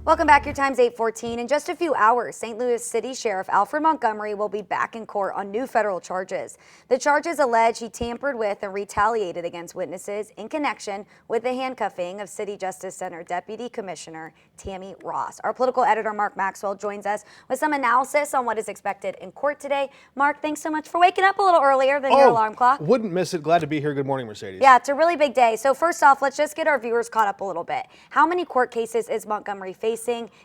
Welcome back. Your time's 8:14. In just a few hours, St. Louis City Sheriff Alfred Montgomery will be back in court on new federal charges. The charges allege he tampered with and retaliated against witnesses in connection with the handcuffing of City Justice Center Deputy Commissioner Tammy Ross. Our political editor, Mark Maxwell, joins us with some analysis on what is expected in court today. Mark, thanks so much for waking up a little earlier than your alarm clock. Wouldn't miss it. Glad to be here. Good morning, Mercedes. Yeah, it's a really big day. So first off, let's just get our viewers caught up a little bit. How many court cases is Montgomery facing,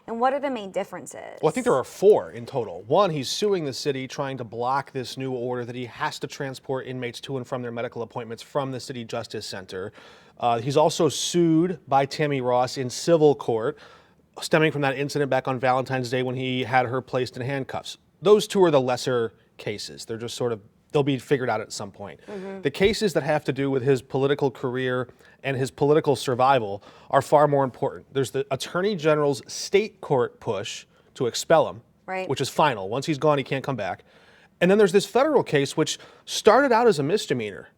and what are the main differences? Well, I think there are 4 in total. One, he's suing the city, trying to block this new order that he has to transport inmates to and from their medical appointments from the City Justice Center. He's also sued by Tammy Ross in civil court, stemming from that incident back on Valentine's Day when he had her placed in handcuffs. Those 2 are the lesser cases. They're just they'll be figured out at some point. The cases that have to do with his political career and his political survival are far more important. There's the Attorney General's state court push to expel him, which is final. Once he's gone, he can't come back. And then there's this federal case, which started out as a misdemeanor.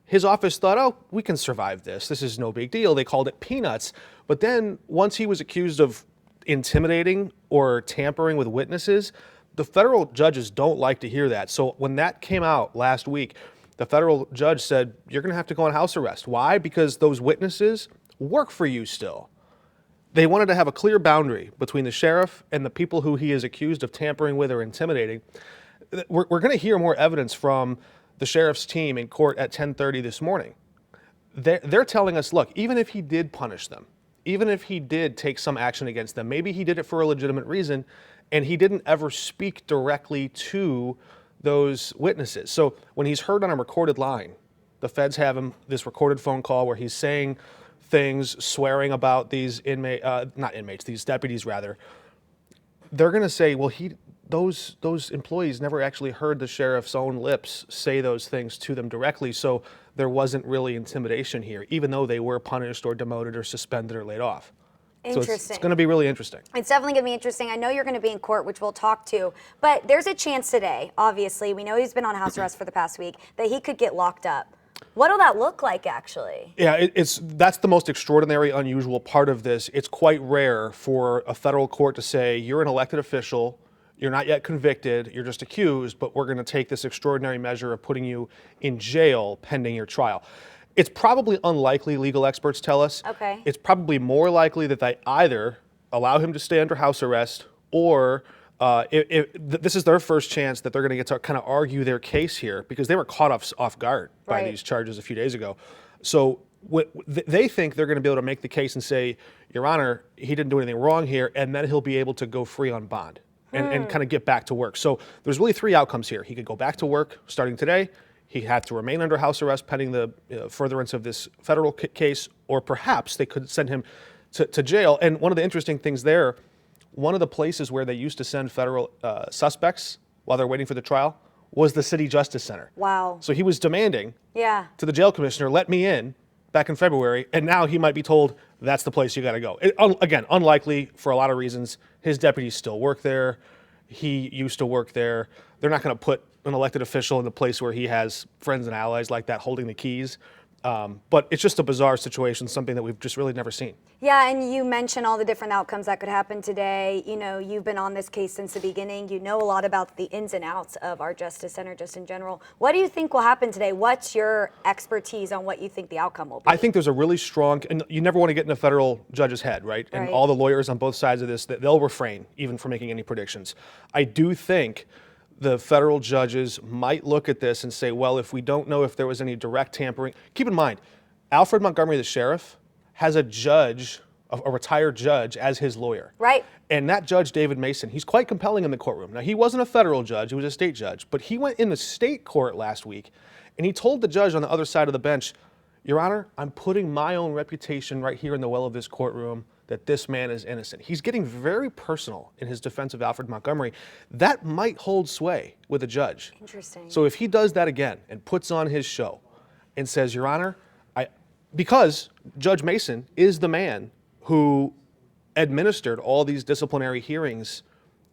His office thought, oh, we can survive this. This is no big deal. They called it peanuts. But then once he was accused of intimidating or tampering with witnesses, the federal judges don't like to hear that. So when that came out last week, the federal judge said, you're going to have to go on house arrest. Why? Because those witnesses work for you still. They wanted to have a clear boundary between the sheriff and the people who he is accused of tampering with or intimidating. We're going to hear more evidence from the sheriff's team in court at 10:30 this morning. They're telling us, look, even if he did punish them, even if he did take some action against them, maybe he did it for a legitimate reason, and he didn't ever speak directly to those witnesses. So when he's heard on a recorded line, the feds have him this recorded phone call where he's saying things, swearing about these these deputies rather. They're going to say, well, those employees never actually heard the sheriff's own lips say those things to them directly, so there wasn't really intimidation here, even though they were punished or demoted or suspended or laid off. Interesting. So it's going to be really interesting. It's definitely going to be interesting. I know you're going to be in court, which we'll talk to, but there's a chance today, obviously, we know he's been on house arrest for the past week, that he could get locked up. What'll that look like, actually? Yeah, that's the most extraordinary, unusual part of this. It's quite rare for a federal court to say, you're an elected official, you're not yet convicted, you're just accused, but we're going to take this extraordinary measure of putting you in jail pending your trial. It's probably unlikely, legal experts tell us. Okay. It's probably more likely that they either allow him to stay under house arrest or this is their first chance that they're going to get to kind of argue their case here because they were caught off guard by these charges a few days ago. So they think they're going to be able to make the case and say, Your Honor, he didn't do anything wrong here, and then he'll be able to go free on bond and kind of get back to work. So there's really 3 outcomes here. He could go back to work starting today. He had to remain under house arrest pending the furtherance of this federal case, or perhaps they could send him to jail. And one of the interesting things there, one of the places where they used to send federal suspects while they're waiting for the trial was the City Justice Center. Wow. So he was demanding to the jail commissioner, let me in, back in February, and now he might be told that's the place you got to go. Again, unlikely for a lot of reasons. His deputies still work there. He used to work there. They're not going to put an elected official in the place where he has friends and allies like that holding the keys. But it's just a bizarre situation, something that we've just really never seen. Yeah, and you mentioned all the different outcomes that could happen today. You know, you've been on this case since the beginning. You know a lot about the ins and outs of our Justice Center just in general. What do you think will happen today? What's your expertise on what you think the outcome will be? I think there's a really strong, and you never want to get in a federal judge's head, right? And all the lawyers on both sides of this, they'll refrain even from making any predictions. I do think the federal judges might look at this and say, well, if we don't know if there was any direct tampering, keep in mind, Alfred Montgomery, the sheriff, has a judge, a retired judge, as his lawyer. Right. And that judge, David Mason, he's quite compelling in the courtroom. Now, he wasn't a federal judge, he was a state judge, but he went in the state court last week and he told the judge on the other side of the bench, Your Honor, I'm putting my own reputation right here in the well of this courtroom that this man is innocent. He's getting very personal in his defense of Alfred Montgomery. That might hold sway with a judge. Interesting. So if he does that again and puts on his show and says, Your Honor, because Judge Mason is the man who administered all these disciplinary hearings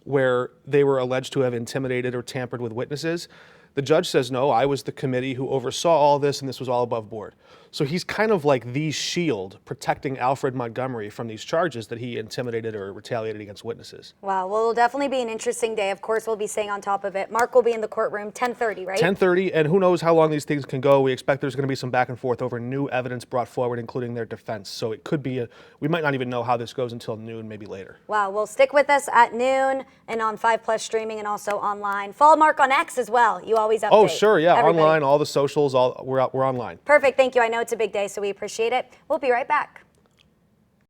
where they were alleged to have intimidated or tampered with witnesses, The judge says, no, I was the committee who oversaw all this, and this was all above board. So he's kind of like the shield protecting Alfred Montgomery from these charges that he intimidated or retaliated against witnesses. Wow, well, it'll definitely be an interesting day. Of course, we'll be staying on top of it. Mark will be in the courtroom 10:30, right? 10:30, and who knows how long these things can go. We expect there's going to be some back and forth over new evidence brought forward, including their defense. So it could be, we might not even know how this goes until noon, maybe later. Wow, well, stick with us at noon and on 5+ streaming and also online. Follow Mark on X as well. You always update. Oh, sure, yeah, everybody. Online, all the socials, we're online. Perfect, thank you. I know it's a big day, so we appreciate it. We'll be right back.